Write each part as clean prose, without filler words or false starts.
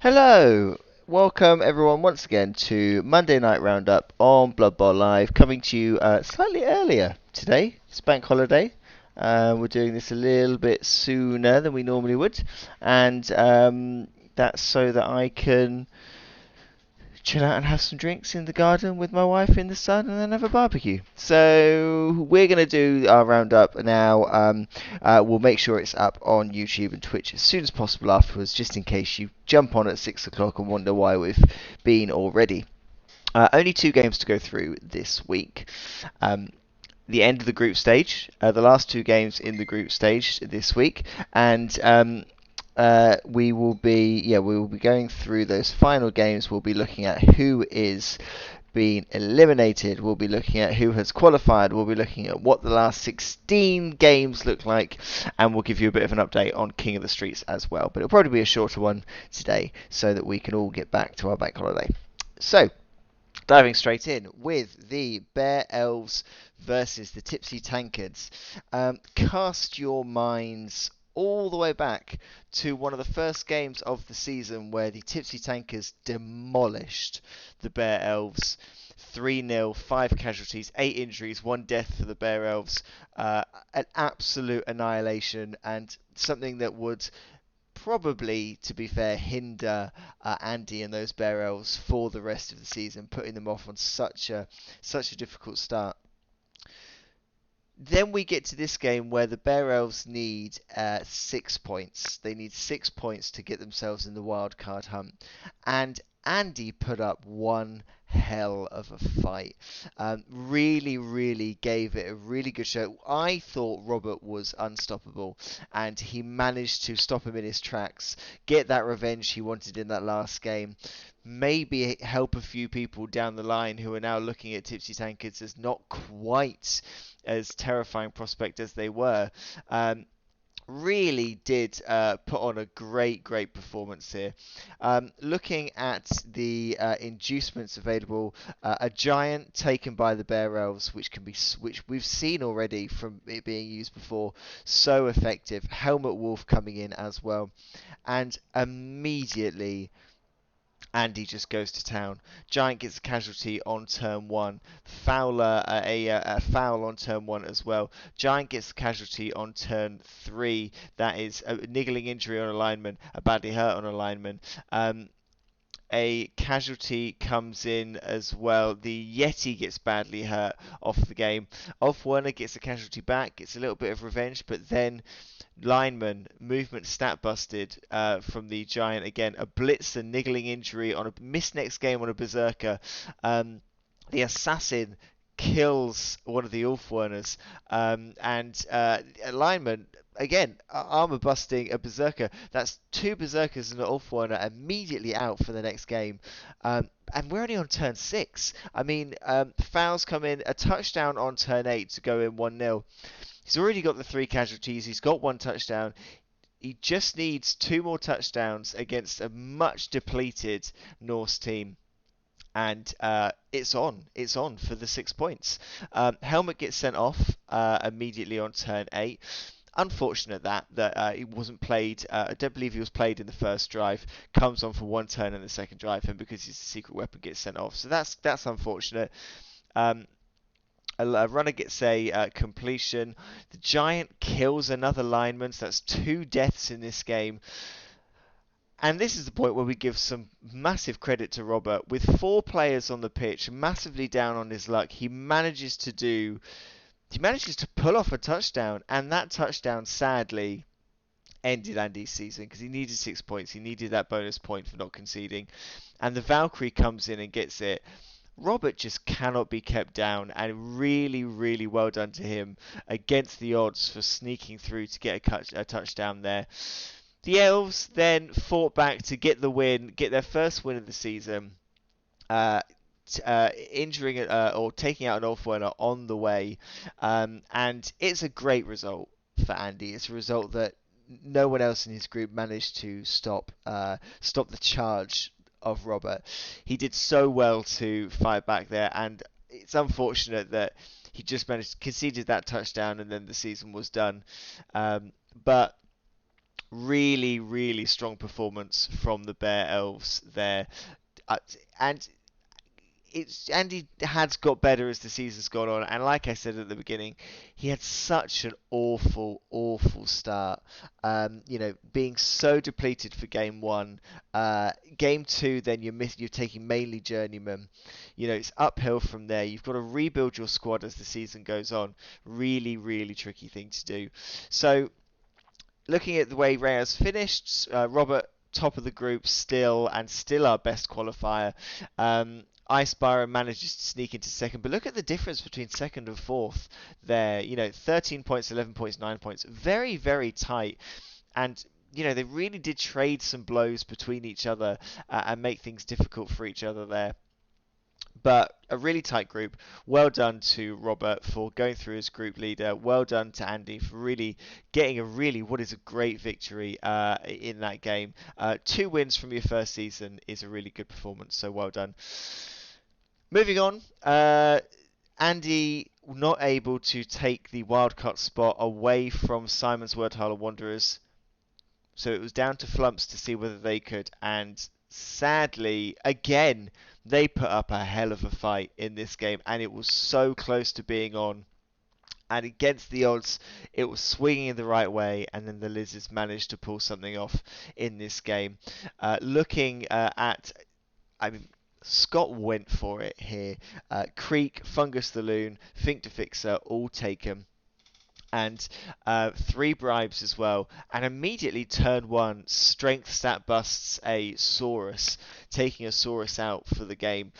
Hello, welcome everyone once again to Monday Night Roundup on Bloodbowl Live, coming to you slightly earlier today. It's bank holiday. We're doing this a little bit sooner than we normally would, and that's so that I can chill out and have some drinks in the garden with my wife in the sun and then have a barbecue. So we're going to do our roundup now. We'll make sure it's up on YouTube and Twitch as soon as possible afterwards, just in case you jump on at 6 o'clock and wonder why we've been already. Only two games to go through this week. The end of the group stage, the last two games in the group stage this week, and we will be going through those final games. We'll be looking at who is being eliminated. We'll be looking at who has qualified. We'll be looking at what the last 16 games look like, and we'll give you a bit of an update on King of the Streets as well. But it'll probably be a shorter one today, so that we can all get back to our bank holiday. So, diving straight in with the Bear Elves versus the Tipsy Tankards. Cast your minds all the way back to one of the first games of the season where the Tipsy Tankards demolished the Bear Elves. 3-0, 5 casualties, 8 injuries, 1 death for the Bear Elves. An absolute annihilation, and something that would probably, to be fair, hinder Andy and those Bear Elves for the rest of the season, putting them off on such a difficult start. Then we get to this game where the Bear Elves need 6 points. They need 6 points to get themselves in the wild card hunt, and Andy put up one hell of a fight. Really gave it a really good show. I thought Robert was unstoppable, and he managed to stop him in his tracks, get that revenge he wanted in that last game. Maybe help a few people down the line who are now looking at Tipsy Tankards as not quite as terrifying prospect as they were. Really did put on a great performance here. Looking at the inducements available, a giant taken by the Bear Elves, which we've seen already from it being used before, so effective. Helmet Wolf coming in as well, and immediately Andy just goes to town. Giant gets a casualty on turn 1. Fowler, a foul on turn 1 as well. Giant gets a casualty on turn 3. That is a niggling injury on a lineman, a badly hurt on a lineman. A casualty comes in as well. The Yeti gets badly hurt off the game. Off Werner gets a casualty back, gets a little bit of revenge, but then lineman movement stat busted from the Giant again. A blitz and niggling injury on a missed next game on a berserker. The assassin kills one of the Ulfwerners, and a lineman again armor busting a berserker. That's 2 berserkers and an Ulfwerner immediately out for the next game. And we're only on turn 6. I mean, fouls come in, a touchdown on turn 8 to go in 1-0. He's already got the 3 casualties. He's got 1 touchdown. He just needs 2 more touchdowns against a much depleted Norse team. And it's on for the 6 points. Helmet gets sent off immediately on turn 8. Unfortunate that he wasn't played. I don't believe he was played in the first drive. Comes on for 1 turn in the second drive, and because he's a secret weapon, gets sent off. So that's unfortunate. A runner gets a completion. The Giant kills another lineman, so that's 2 deaths in this game. And this is the point where we give some massive credit to Robert. With 4 players on the pitch, massively down on his luck, he manages to pull off a touchdown, and that touchdown sadly ended Andy's season because he needed 6 points. He needed that bonus point for not conceding, and the Valkyrie comes in and gets it. Robert just cannot be kept down, and really well done to him against the odds for sneaking through to get a touchdown there. The Elves then fought back to get the win, get their first win of the season, injuring or taking out an Ulfwerner on the way, and it's a great result for Andy. It's a result that no one else in his group managed to stop the charge of Robert. He did so well to fight back there, and it's unfortunate that he just conceded that touchdown and then the season was done. But Really, really strong performance from the Bear Elves there. Uh, and Andy has got better as the season's gone on, and like I said at the beginning, he had such an awful, awful start. Being so depleted for game one, game two, then you're taking mainly journeyman. It's uphill from there. You've got to rebuild your squad as the season goes on. Really, really tricky thing to do. So looking at the way Reyes finished, Robert top of the group still, and still our best qualifier. Ice Byron manages to sneak into second, but look at the difference between second and fourth there. 13 points, 11 points, 9 points. Very, very tight. And they really did trade some blows between each other and make things difficult for each other there. But a really tight group. Well done to Robert for going through as group leader. Well done to Andy for really getting what is a great victory in that game. 2 wins from your first season is a really good performance, so well done. Moving on, Andy not able to take the wildcard spot away from Simon's Wordhaler Wanderers. So it was down to Flumps to see whether they could, and sadly, again, they put up a hell of a fight in this game, and it was so close to being on. And against the odds, it was swinging in the right way, and then the Lizards managed to pull something off in this game. Looking at, I mean, Scott went for it here. Creek, Fungus the Loon, Think to Fixer, all taken. And 3 bribes as well. And immediately turn 1, strength stat busts a Saurus, taking a Saurus out for the game.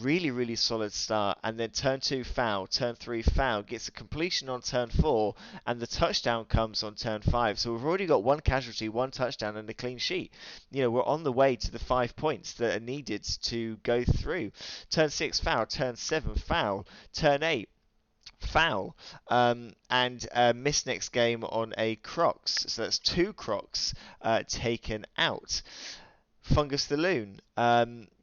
Really, really solid start. And then turn 2 foul, turn 3 foul, gets a completion on turn 4, and the touchdown comes on turn 5. So we've already got 1 casualty, 1 touchdown, and a clean sheet. We're on the way to the 5 points that are needed to go through. Turn 6 foul, turn 7 foul, turn 8 foul, and miss next game on a Crocs. So that's 2 Crocs taken out. Fungus the Loon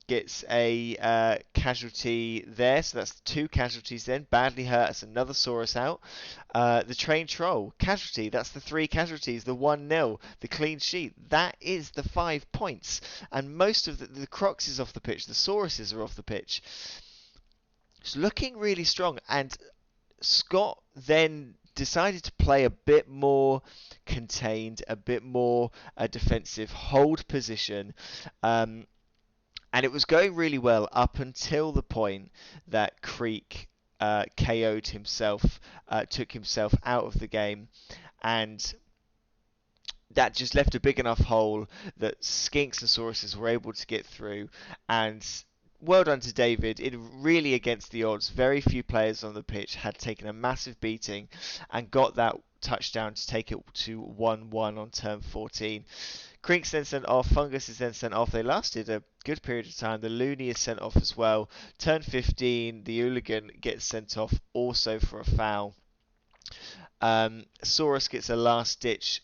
gets a casualty there, so that's 2 casualties then. Badly hurt, that's another Saurus out. The Trained Troll, casualty, that's the 3 casualties, the 1-0, the clean sheet. That is the 5 points. And most of the Crocs is off the pitch, the Sauruses are off the pitch. It's looking really strong, and Scott then decided to play a bit more contained, a bit more defensive, hold position, and it was going really well up until the point that Creek KO'd himself, took himself out of the game, and that just left a big enough hole that Skinks and Sauruses were able to get through. And well done to David. It really against the odds. Very few players on the pitch had taken a massive beating and got that touchdown to take it to 1-1 on turn 14. Creek's then sent off. Fungus is then sent off. They lasted a good period of time. The Looney is sent off as well. Turn 15, the Hooligan gets sent off also for a foul. Saurus gets a last-ditch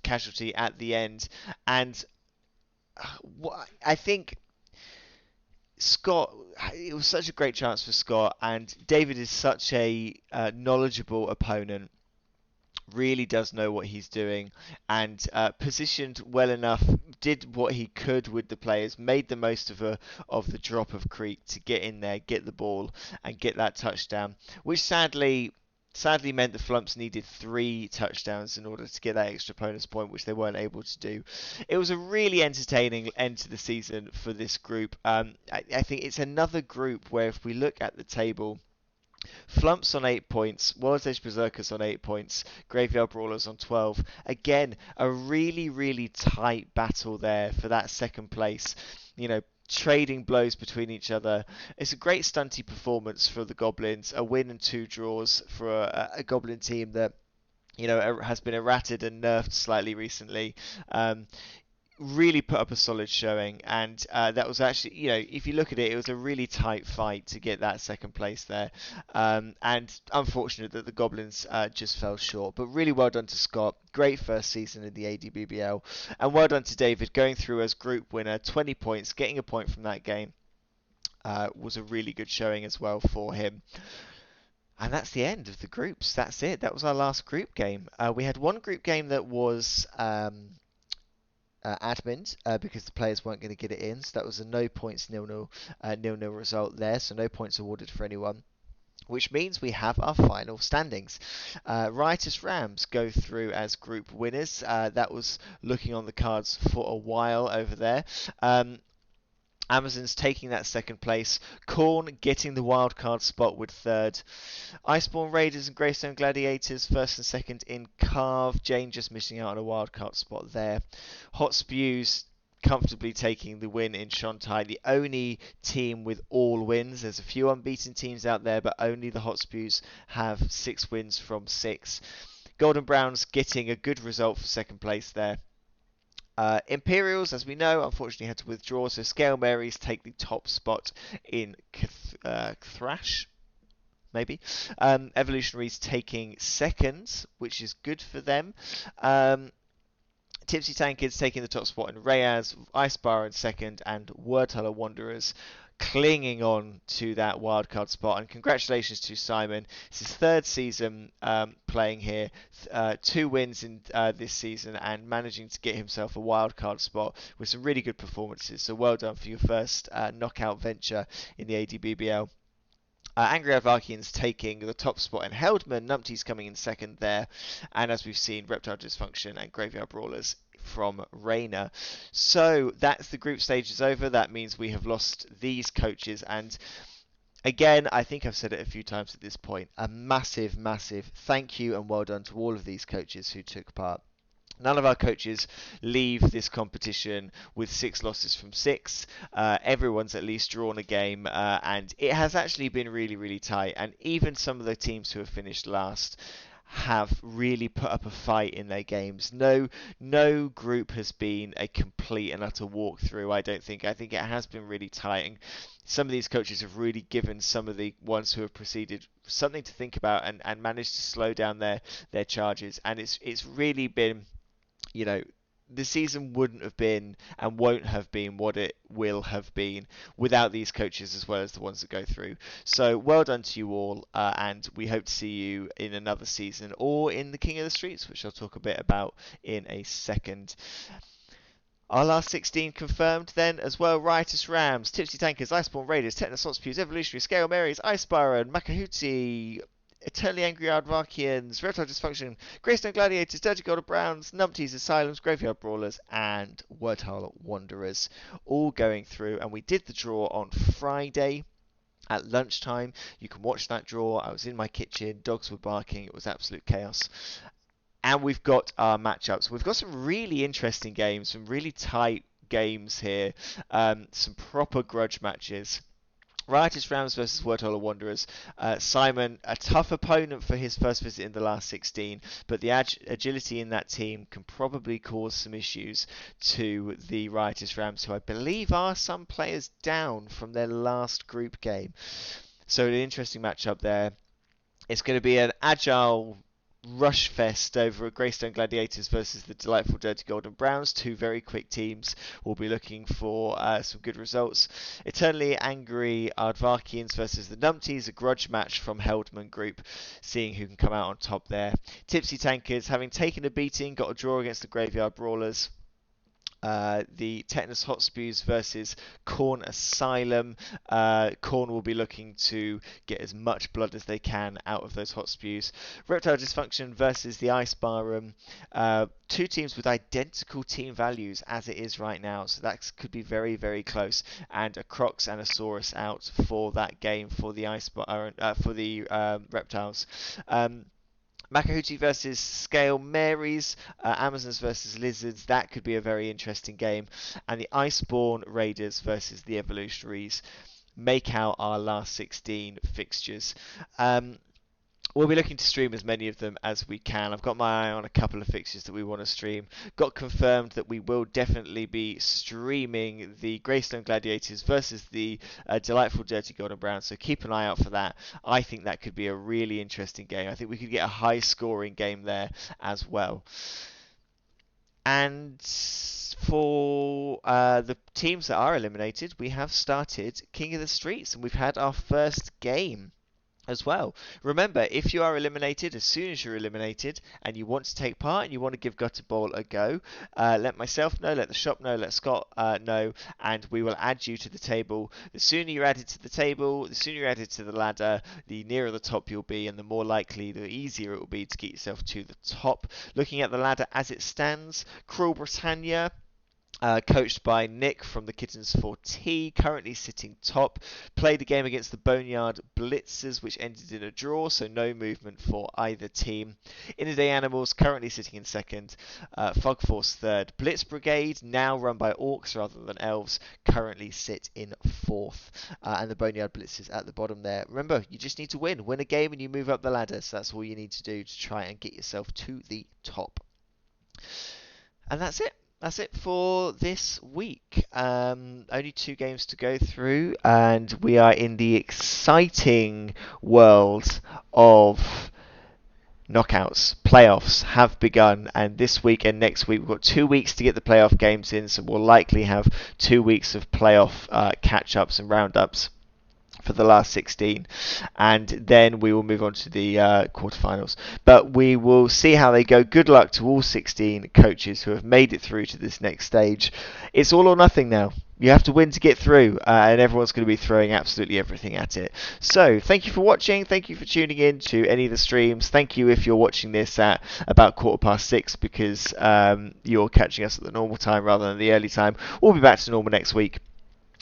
casualty at the end. And I think Scott, it was such a great chance for Scott, and David is such a knowledgeable opponent, really does know what he's doing, and positioned well enough, did what he could with the players, made the most of the drop of Creek to get in there, get the ball, and get that touchdown, which sadly meant the Flumps needed 3 touchdowns in order to get that extra bonus point, which they weren't able to do. It was a really entertaining end to the season for this group. I think it's another group where if we look at the table, Flumps on 8 points, World's Edge Berserkers on 8 points, Graveyard Brawlers on 12. Again, a really, really tight battle there for that second place. Trading blows between each other. It's a great stunty performance for the Goblins. A win and 2 draws for a Goblin team that has been errated and nerfed slightly recently. Really put up a solid showing, and that was actually, if you look at it, it was a really tight fight to get that second place there, and unfortunate that the Goblins just fell short, but really well done to Scott. Great first season in the ADBBL, and well done to David going through as group winner, 20 points, getting a point from that game was a really good showing as well for him. And that's the end of the groups. That's it. That was our last group game. We had one group game that was admin because the players weren't going to get it in. So that was a no points nil-nil result there. So no points awarded for anyone. Which means we have our final standings. Riotous Rams go through as group winners. That was looking on the cards for a while over there. Amazon's taking that second place. Khorne getting the wildcard spot with third. Iceborne Raiders and Greystone Gladiators first and second in Carve. Jane just missing out on a wildcard spot there. Hot Spews comfortably taking the win in Shanghai. The only team with all wins. There's a few unbeaten teams out there, but only the Hot Spews have 6 wins from 6. Golden Browns getting a good result for second place there. Imperials, as we know, unfortunately had to withdraw, so Scale Marys take the top spot in Thrash, maybe. Evolutionaries taking second, which is good for them. Tipsy Tankards taking the top spot in Reyes, Icebar in second, and Wordhuller Wanderers clinging on to that wildcard spot. And congratulations to Simon. It's his third season playing here. 2 wins in this season and managing to get himself a wildcard spot with some really good performances. So well done for your first knockout venture in the ADBBL. Angry Advarkians taking the top spot in Heldman, Numpty's coming in second there, and as we've seen, Reptile Dysfunction and Graveyard Brawlers from Rayner. So that's the group stages over. That means we have lost these coaches, and again, I think I've said it a few times at this point, a massive, massive thank you and well done to all of these coaches who took part. None of our coaches leave this competition with 6 losses from 6. Everyone's at least drawn a game, and it has actually been really, really tight. And even some of the teams who have finished last have really put up a fight in their games. No group has been a complete and utter walkthrough, I don't think. I think it has been really tight. And some of these coaches have really given some of the ones who have proceeded something to think about and managed to slow down their charges. And it's really been, you know, the season wouldn't have been and won't have been what it will have been without these coaches as well as the ones that go through. So well done to you all, and we hope to see you in another season or in the King of the Streets, which I'll talk a bit about in a second. Our last 16 confirmed then as well. Riotous Rams, Tipsy Tankers, Iceborne Raiders, Tetanus Hot Spews, Evolutionary, Scale Marys, Ice Byron, Makahuti, Eternally Angry Advarkians, Reptile Dysfunction, Greystone Gladiators, Dirty Golden Browns, Numpties, Asylums, Graveyard Brawlers, and Wordhull Wanderers all going through. And we did the draw on Friday at lunchtime. You can watch that draw. I was in my kitchen, dogs were barking, it was absolute chaos. And we've got our matchups. We've got some really interesting games, some really tight games here, some proper grudge matches. Riotous Rams versus Wordhuller Wanderers. Simon, a tough opponent for his first visit in the last 16, but the agility in that team can probably cause some issues to the Riotous Rams, who I believe are some players down from their last group game. So an interesting matchup there. It's going to be an agile rush fest over Greystone Gladiators versus the delightful Dirty Golden Browns. 2 very quick teams will be looking for some good results. Eternally Angry Aardvarkians versus the Numpties, a grudge match from Heldman Group, seeing who can come out on top there. Tipsy Tankards, having taken a beating, got a draw against the Graveyard Brawlers. The Tetanus Hot Spews versus Khorne Asylum. Khorne will be looking to get as much blood as they can out of those Hot Spews. Reptile Dysfunction versus the Ice Barroom. 2 teams with identical team values as it is right now, so that could be very, very close. And a Crocs and a Saurus out for that game for the Reptiles. Makahuti versus Scale Marys, Amazons versus Lizards, that could be a very interesting game. And the Iceborne Raiders versus the Evolutionaries make out our last 16 fixtures. We'll be looking to stream as many of them as we can. I've got my eye on a couple of fixtures that we want to stream. Got confirmed that we will definitely be streaming the Greystone Gladiators versus the delightful Dirty Golden Browns, so keep an eye out for that. I think that could be a really interesting game. I think we could get a high scoring game there as well. And for the teams that are eliminated, we have started King of the Streets, and we've had our first game as well. Remember, if you are eliminated, as soon as you're eliminated and you want to take part and you want to give Gutter Bowl a go, let myself know, let the shop know, let Scott know, and we will add you to the table. The sooner you're added to the table, the sooner you're added to the ladder, the nearer the top you'll be, and the more likely, the easier it will be to get yourself to the top. Looking at the ladder as it stands, Cruel Britannia, coached by Nick from the Kittens 4T, currently sitting top. Played a game against the Boneyard Blitzers, which ended in a draw, so no movement for either team. Inner Day Animals currently sitting in second. Fog Force third. Blitz Brigade, now run by Orcs rather than Elves, currently sit in fourth. And the Boneyard Blitzers at the bottom there. Remember, you just need to win. Win a game and you move up the ladder, so that's all you need to do to try and get yourself to the top. And that's it. That's it for this week. Only 2 games to go through, and we are in the exciting world of knockouts. Playoffs have begun, and this week and next week we've got 2 weeks to get the playoff games in, so we'll likely have 2 weeks of playoff catch-ups and roundups for the last 16, and then we will move on to the quarterfinals. But we will see how they go. Good luck to all 16 coaches who have made it through to this next stage. It's all or nothing now. You have to win to get through, and everyone's going to be throwing absolutely everything at it. So, thank you for watching. Thank you for tuning in to any of the streams. Thank you if you're watching this at about 6:15 because you're catching us at the normal time rather than the early time. We'll be back to normal next week,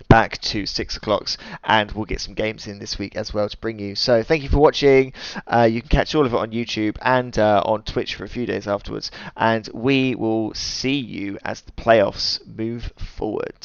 back to 6 o'clock, and we'll get some games in this week as well to bring you. So thank you for watching. You can catch all of it on YouTube and on Twitch for a few days afterwards, and we will see you as the playoffs move forward.